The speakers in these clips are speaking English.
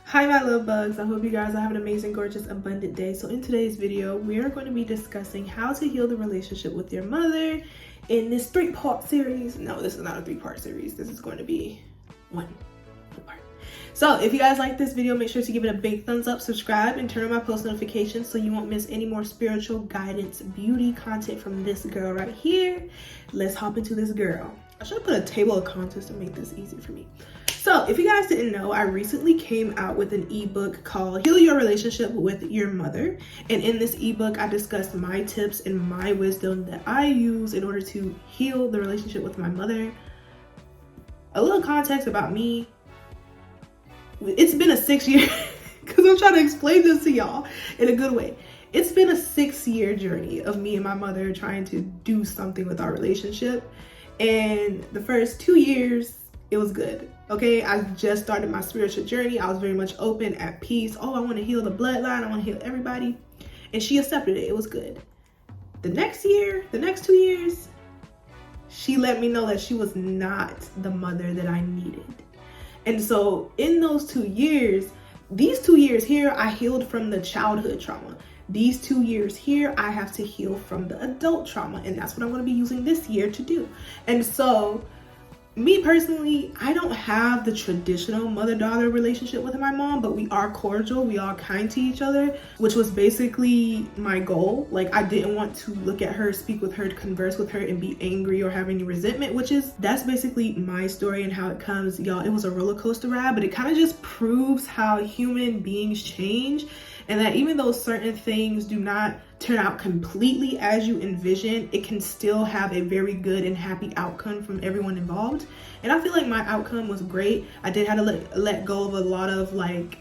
Hi my love bugs, I hope you guys are having an amazing, gorgeous, abundant day. So in today's video, we are going to be discussing how to heal the relationship with your mother in this 3-part series. No, this is not a 3-part series. This is going to be one part. So if you guys like this video, make sure to give it a big thumbs up, subscribe, and turn on my post notifications so you won't miss any more spiritual guidance, beauty content from this girl right here. Let's hop into this girl. I should have put a table of contents to make this easier for me. So if you guys didn't know, I recently came out with an ebook called Heal Your Relationship with Your Mother. And in this ebook, I discussed my tips and my wisdom that I use in order to heal the relationship with my mother. A little context about me. It's been a 6-year, because I'm trying to explain this to y'all in a good way. It's been a 6-year journey of me and my mother trying to do something with our relationship. And the first 2 years, it was good. Okay, I just started my spiritual journey. I was very much open, at peace. Oh, I want to heal the bloodline. I want to heal everybody. And she accepted it. It was good. The next 2 years, she let me know that she was not the mother that I needed. And so in those 2 years, these 2 years here, I healed from the childhood trauma. These 2 years here, I have to heal from the adult trauma. And that's what I'm going to be using this year to do. And so me personally, I don't have the traditional mother-daughter relationship with my mom, but we are cordial. We are kind to each other, which was basically my goal. Like, I didn't want to look at her, speak with her, converse with her, and be angry or have any resentment, that's basically my story and how it comes. Y'all, it was a roller coaster ride, but it kind of just proves how human beings change, and that even though certain things do not turn out completely as you envision, it can still have a very good and happy outcome from everyone involved. And I feel like my outcome was great. I did have to let go of a lot of like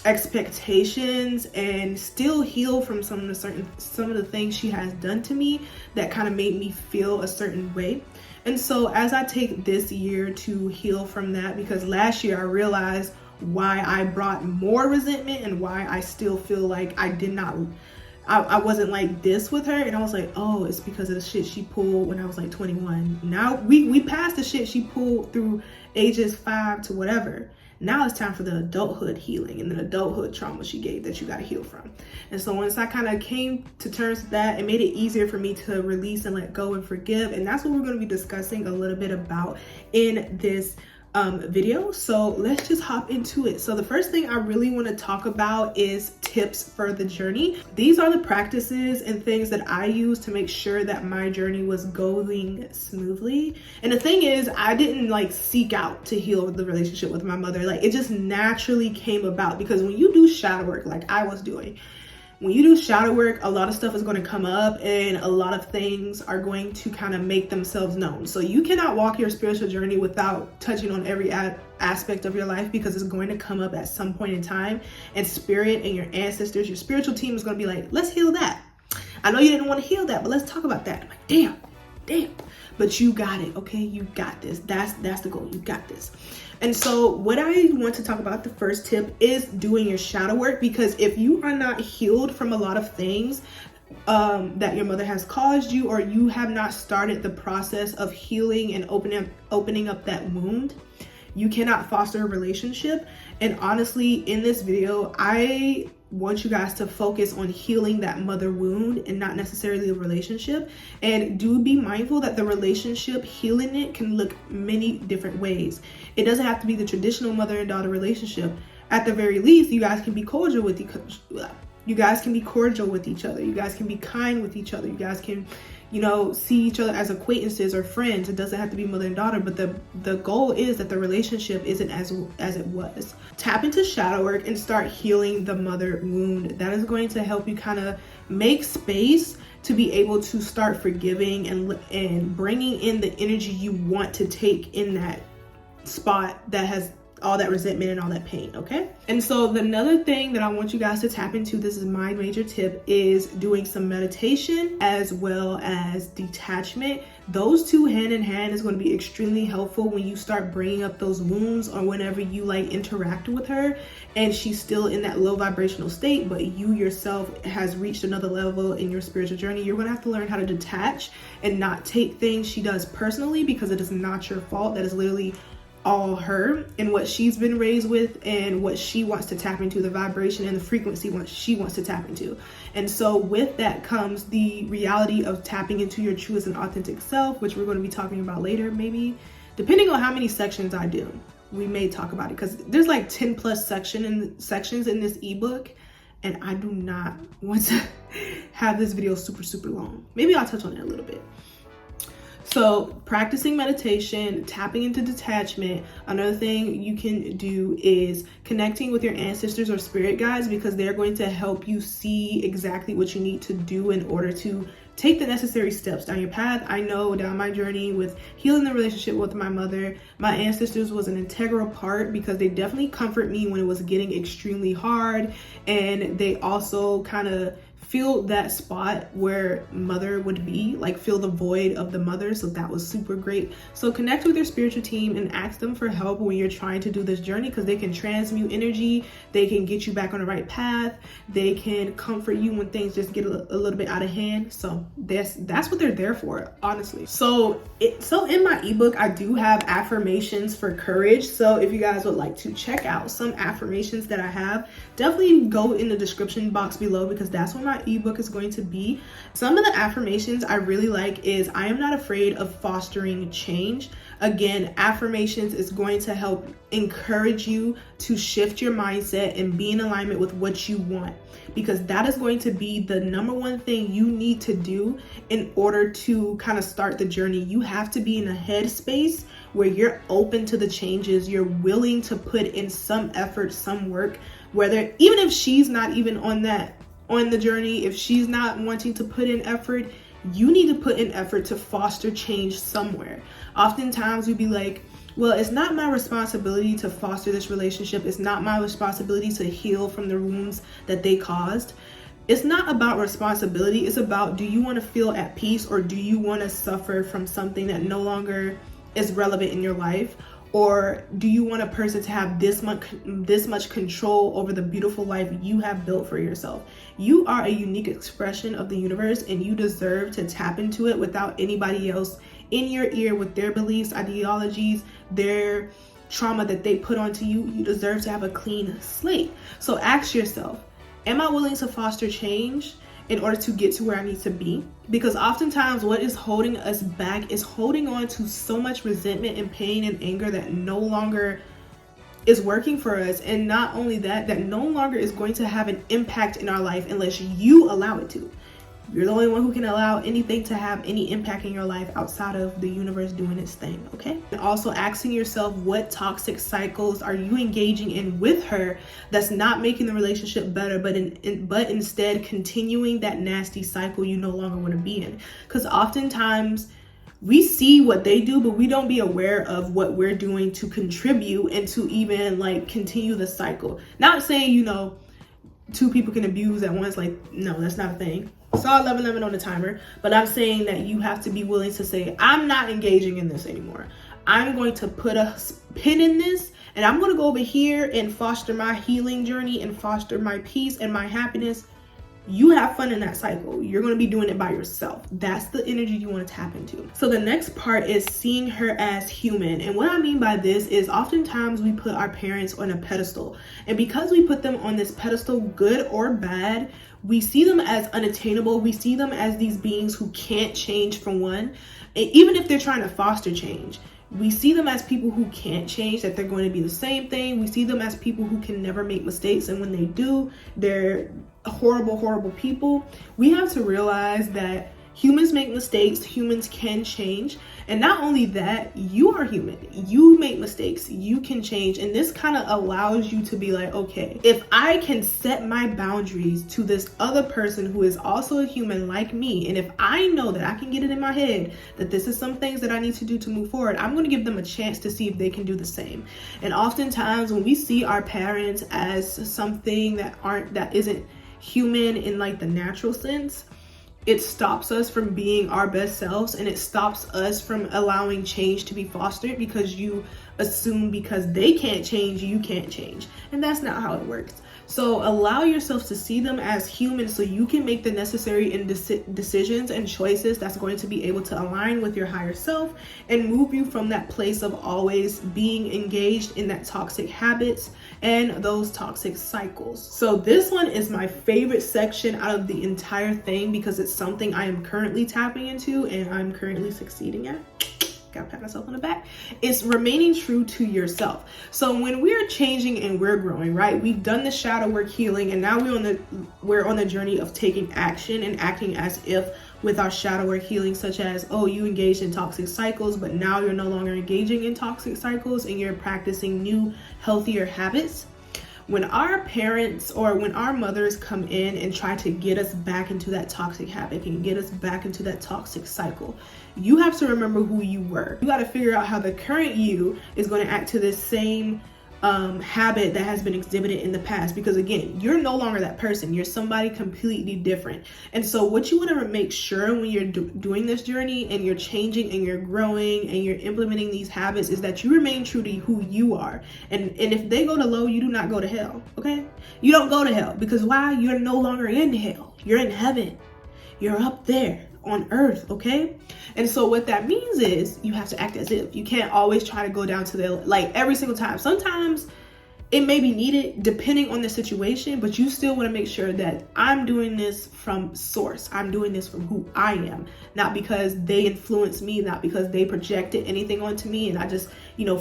expectations and still heal from some of the things she has done to me that kind of made me feel a certain way. And so as I take this year to heal from that, because last year I realized why I brought more resentment and why I still feel like I wasn't like this with her, and I was like, oh, it's because of the shit she pulled when I was like 21. Now we passed the shit she pulled through ages 5 to whatever. Now it's time for the adulthood healing and the adulthood trauma she gave that you got to heal from. And so once I kind of came to terms with that, it made it easier for me to release and let go and forgive. And that's what we're going to be discussing a little bit about in this video. So let's just hop into it. So the first thing I really want to talk about is tips for the journey. These are the practices and things that I use to make sure that my journey was going smoothly. And the thing is, I didn't like seek out to heal the relationship with my mother. Like, it just naturally came about, because when you do shadow work like I was doing, when you do shadow work, a lot of stuff is going to come up and a lot of things are going to kind of make themselves known. So you cannot walk your spiritual journey without touching on every aspect of your life, because it's going to come up at some point in time. And spirit and your ancestors, your spiritual team is going to be like, let's heal that. I know you didn't want to heal that, but let's talk about that. I'm like, damn. But you got it, okay? You got this. That's the goal. You got this. And so what I want to talk about, the first tip, is doing your shadow work, because if you are not healed from a lot of things that your mother has caused you, or you have not started the process of healing and opening up that wound, you cannot foster a relationship. And honestly, in this video, I want you guys to focus on healing that mother wound and not necessarily the relationship. And do be mindful that the relationship, healing it, can look many different ways. It doesn't have to be the traditional mother and daughter relationship. At the very least, you guys can be cordial with each other. You guys can be kind with each other. You guys can, see each other as acquaintances or friends. It doesn't have to be mother and daughter, but the goal is that the relationship isn't as it was. Tap into shadow work and start healing the mother wound. That is going to help you kind of make space to be able to start forgiving and bringing in the energy you want to take in that spot that has all that resentment and all that pain, okay? And so another thing that I want you guys to tap into, this is my major tip, is doing some meditation as well as detachment. Those two hand in hand is going to be extremely helpful when you start bringing up those wounds, or whenever you like interact with her and she's still in that low vibrational state, but you yourself has reached another level in your spiritual journey. You're going to have to learn how to detach and not take things she does personally, because it is not your fault. That is literally all her and what she's been raised with and what she wants to tap into, the vibration and the frequency she wants to tap into. And so with that comes the reality of tapping into your truest and authentic self, which we're going to be talking about later, maybe depending on how many sections I do. We may talk about it because there's like 10 plus sections in this ebook, and I do not want to have this video super long. Maybe I'll touch on it a little bit. So practicing meditation, tapping into detachment. Another thing you can do is connecting with your ancestors or spirit guides, because they're going to help you see exactly what you need to do in order to take the necessary steps down your path. I know down my journey with healing the relationship with my mother, my ancestors was an integral part, because they definitely comfort me when it was getting extremely hard. And they also kind of filled that spot where mother would be, like fill the void of the mother. So that was super great. So connect with your spiritual team and ask them for help when you're trying to do this journey, because they can transmute energy. They can get you back on the right path. They can comfort you when things just get a little bit out of hand. So that's what they're there for, honestly. So in my ebook, I do have affirmations for courage. So if you guys would like to check out some affirmations that I have, definitely go in the description box below, because that's where my ebook is going to be. Some of the affirmations I really like is, I am not afraid of fostering change. Again, affirmations is going to help encourage you to shift your mindset and be in alignment with what you want, because that is going to be the number one thing you need to do in order to kind of start the journey. You have to be in a headspace where you're open to the changes. You're willing to put in some effort, some work, whether even if she's not even on the journey, if she's not wanting to put in effort, you need to put in effort to foster change somewhere. Oftentimes we'd be like, well, it's not my responsibility to foster this relationship. It's not my responsibility to heal from the wounds that they caused. It's not about responsibility. It's about, do you want to feel at peace, or do you want to suffer from something that no longer is relevant in your life? Or do you want a person to have this much control over the beautiful life you have built for yourself? You are a unique expression of the universe, and you deserve to tap into it without anybody else in your ear with their beliefs, ideologies, their trauma that they put onto you. You deserve to have a clean slate. So ask yourself, am I willing to foster change in order to get to where I need to be? Because oftentimes what is holding us back is holding on to so much resentment and pain and anger that no longer is working for us. And not only that no longer is going to have an impact in our life unless you allow it to. You're the only one who can allow anything to have any impact in your life outside of the universe doing its thing, okay? And also asking yourself, what toxic cycles are you engaging in with her that's not making the relationship better, but instead continuing that nasty cycle you no longer want to be in? Because oftentimes we see what they do, but we don't be aware of what we're doing to contribute and to even like continue the cycle. Not saying, two people can abuse at once. Like, no, that's not a thing. Saw 11 on the timer, but I'm saying that you have to be willing to say, I'm not engaging in this anymore. I'm going to put a pin in this, and I'm going to go over here and foster my healing journey and foster my peace and my happiness. You have fun in that cycle. You're going to be doing it by yourself. That's the energy you want to tap into. So the next part is seeing her as human. And what I mean by this is, oftentimes we put our parents on a pedestal. And because we put them on this pedestal, good or bad, we see them as unattainable. We see them as these beings who can't change, for one. And even if they're trying to foster change, we see them as people who can't change, that they're going to be the same thing. We see them as people who can never make mistakes. And when they do, they're horrible people. We have to realize that humans make mistakes, humans can change. And not only that, you are human. You make mistakes, you can change. And this kind of allows you to be like, okay, if I can set my boundaries to this other person who is also a human like me, and if I know that I can get it in my head that this is some things that I need to do to move forward, I'm going to give them a chance to see if they can do the same. And oftentimes when we see our parents as something that isn't human in like the natural sense, it stops us from being our best selves, and it stops us from allowing change to be fostered, because you assume because they can't change, you can't change. And that's not how it works. So allow yourself to see them as human so you can make the necessary decisions and choices that's going to be able to align with your higher self and move you from that place of always being engaged in that toxic habits and those toxic cycles. So this one is my favorite section out of the entire thing because it's something I am currently tapping into and I'm currently succeeding at. Gotta pat myself on the back. It's remaining true to yourself. So when we're changing and we're growing, right? We've done the shadow work healing, and now we're on the journey of taking action and acting as if with our shadow work healing, such as, oh, you engaged in toxic cycles, but now you're no longer engaging in toxic cycles and you're practicing new, healthier habits. When our parents or when our mothers come in and try to get us back into that toxic habit and get us back into that toxic cycle, you have to remember who you were. You got to figure out how the current you is going to act to this same habit that has been exhibited in the past, because again, you're no longer that person. You're somebody completely different. And so what you want to make sure when you're doing this journey and you're changing and you're growing and you're implementing these habits is that you remain true to who you are. And if they go to low, you do not go to hell. Okay, you don't go to hell, because why? You're no longer in hell. You're in heaven. You're up there on earth. Okay. And so what that means is you have to act as if. You can't always try to go down to the, like, every single time. Sometimes it may be needed depending on the situation, but you still want to make sure that I'm doing this from source. I'm doing this from who I am, not because they influence me, not because they projected anything onto me and I just,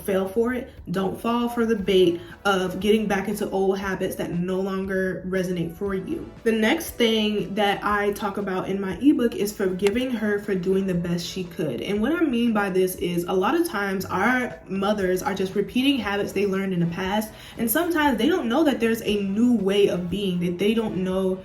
fell for it. Don't fall for the bait of getting back into old habits that no longer resonate for you. The next thing that I talk about in my ebook is forgiving her for doing the best she could. And what I mean by this is a lot of times our mothers are just repeating habits they learned in the past. And sometimes they don't know that there's a new way of being, that they don't know,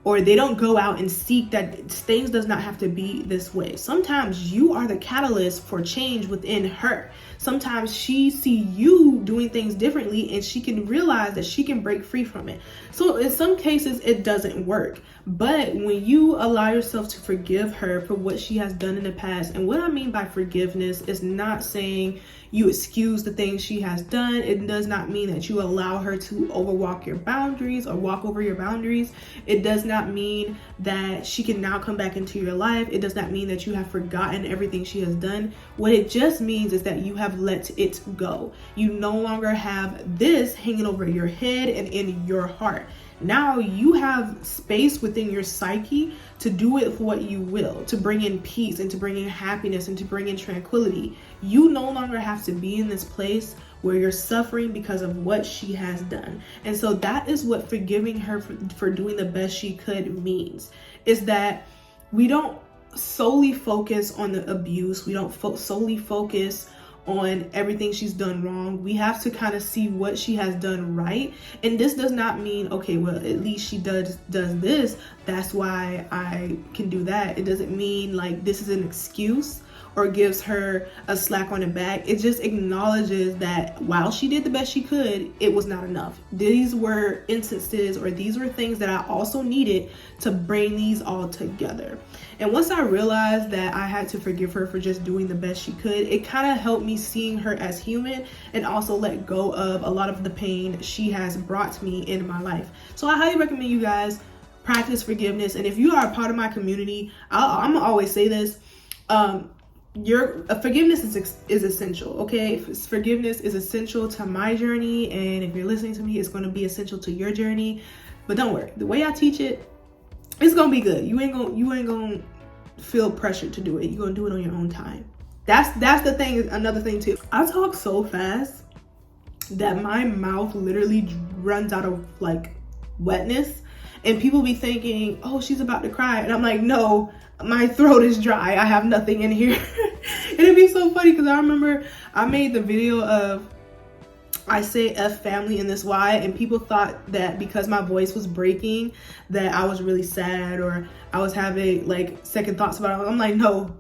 or they don't go out and seek that things does not have to be this way. Sometimes you are the catalyst for change within her. Sometimes she see you doing things differently and she can realize that she can break free from it. So in some cases it doesn't work. But when you allow yourself to forgive her for what she has done in the past, and what I mean by forgiveness is not saying you excuse the things she has done. It does not mean that you allow her to overwalk your boundaries or walk over your boundaries. It does not mean that she can now come back into your life. It does not mean that you have forgotten everything she has done. What it just means is that you have let it go. You no longer have this hanging over your head and in your heart. Now you have space within your psyche to do with what you will, to bring in peace and to bring in happiness and to bring in tranquility. You no longer have to be in this place where you're suffering because of what she has done. And so that is what forgiving her for doing the best she could means, is that we don't solely focus on the abuse. We don't solely focus on everything she's done wrong. We have to kind of see what she has done right. And this does not mean, okay, well, at least she does this, that's why I can do that. It doesn't mean like this is an excuse or gives her a slack on the back. It just acknowledges that while she did the best she could, it was not enough. These were instances, or these were things that I also needed to bring these all together. And once I realized that I had to forgive her for just doing the best she could, it kind of helped me seeing her as human and also let go of a lot of the pain she has brought me in my life. So I highly recommend you guys practice forgiveness. And if you are a part of my community, I'm gonna always say this, your forgiveness is essential. Okay, forgiveness is essential to my journey, and if you're listening to me, it's going to be essential to your journey. But don't worry, the way I teach it, it's gonna be good. You ain't gonna feel pressured to do it. You're gonna do it on your own time. That's the thing. Another thing too, I talk so fast that my mouth literally runs out of like wetness, and people be thinking, oh, she's about to cry, and I'm like, no, my throat is dry. I have nothing in here. And it'd be so funny because I remember I made the video of I say F family in this Y, and people thought that because my voice was breaking that I was really sad or I was having like second thoughts about it. I'm like, no,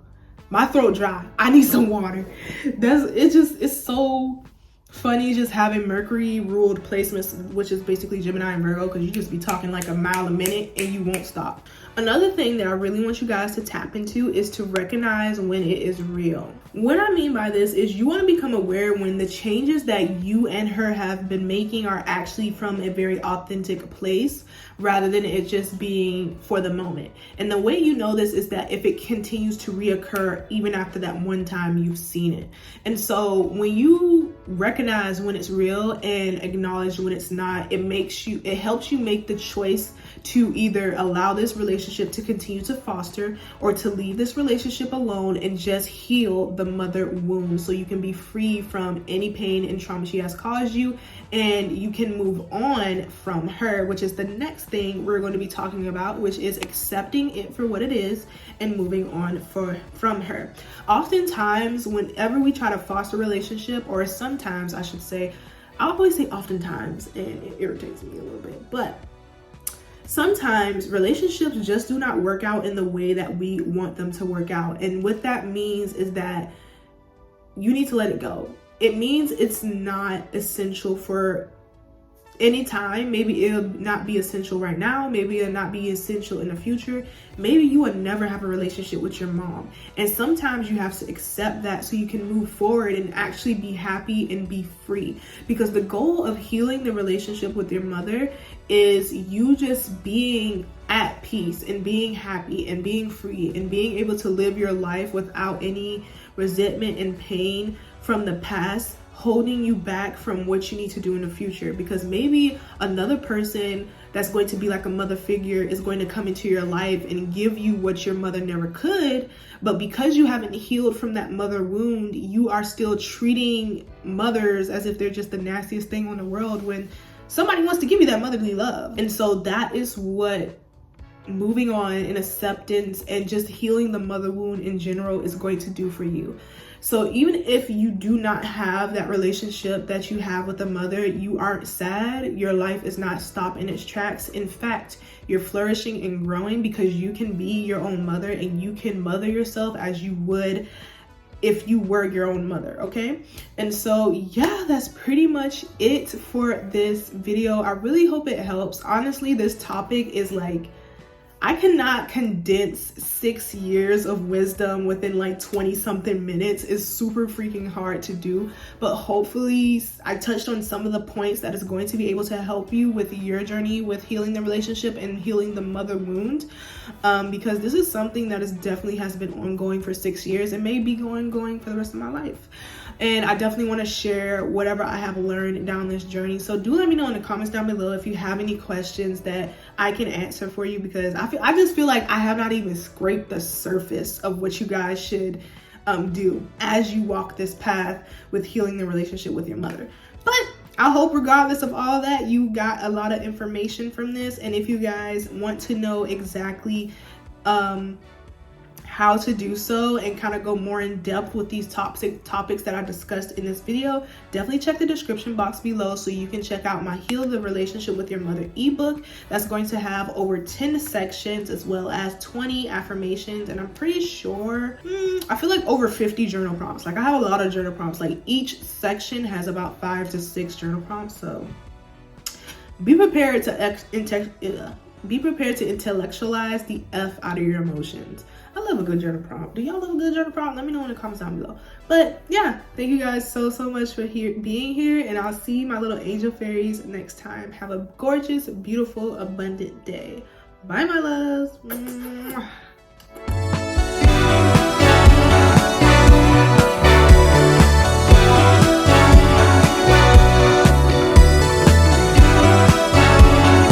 my throat dry. I need some water. It's so funny just having Mercury ruled placements, which is basically Gemini and Virgo, because you just be talking like a mile a minute and you won't stop. Another thing that I really want you guys to tap into is to recognize when it is real. What I mean by this is you want to become aware when the changes that you and her have been making are actually from a very authentic place rather than it just being for the moment. And the way you know this is that if it continues to reoccur even after that one time you've seen it. And so when you recognize when it's real and acknowledge when it's not, it helps you make the choice to either allow this relationship to continue to foster or to leave this relationship alone and just heal the mother wound so you can be free from any pain and trauma she has caused you, and you can move on from her, which is the next thing we're going to be talking about, which is accepting it for what it is and moving on from her. Oftentimes, whenever we try to foster a relationship, or sometimes I should say, I always say oftentimes and it irritates me a little bit, but sometimes relationships just do not work out in the way that we want them to work out. And what that means is that you need to let it go. It means it's not essential for any time. Maybe it'll not be essential right now. Maybe it'll not be essential in the future. Maybe you will never have a relationship with your mom. And sometimes you have to accept that so you can move forward and actually be happy and be free. Because the goal of healing the relationship with your mother is you just being at peace and being happy and being free and being able to live your life without any resentment and pain from the past holding you back from what you need to do in the future. Because maybe another person that's going to be like a mother figure is going to come into your life and give you what your mother never could, but because you haven't healed from that mother wound, you are still treating mothers as if they're just the nastiest thing on the world when somebody wants to give you that motherly love. And so that is what moving on and acceptance and just healing the mother wound in general is going to do for you. So even if you do not have that relationship that you have with a mother, you aren't sad. Your life is not stopped in its tracks. In fact, you're flourishing and growing because you can be your own mother and you can mother yourself as you would if you were your own mother, okay? And so yeah, that's pretty much it for this video. I really hope it helps. Honestly, this topic is like, I cannot condense 6 years of wisdom within like 20 something minutes. It's super freaking hard to do, but hopefully I touched on some of the points that is going to be able to help you with your journey with healing the relationship and healing the mother wound, because this is something that is definitely has been ongoing for 6 years and may be going for the rest of my life. And I definitely want to share whatever I have learned down this journey. So do let me know in the comments down below if you have any questions that I can answer for you, because I just feel like I have not even scraped the surface of what you guys should do as you walk this path with healing the relationship with your mother. But I hope regardless of all that, you got a lot of information from this. And if you guys want to know exactly how to do so and kind of go more in depth with these topics that I discussed in this video, definitely check the description box below so you can check out my Heal the Relationship with Your Mother ebook. That's going to have over 10 sections as well as 20 affirmations, and I'm pretty sure I feel like over 50 journal prompts. Like I have a lot of journal prompts. Like each section has about 5 to 6 journal prompts, so be prepared to intellectualize the F out of your emotions. I love a good journal prompt. Do y'all love a good journal prompt? Let me know in the comments down below. But yeah, thank you guys so much for being here, and I'll see my little angel fairies next time. Have a gorgeous, beautiful, abundant day. Bye, my loves. Mwah.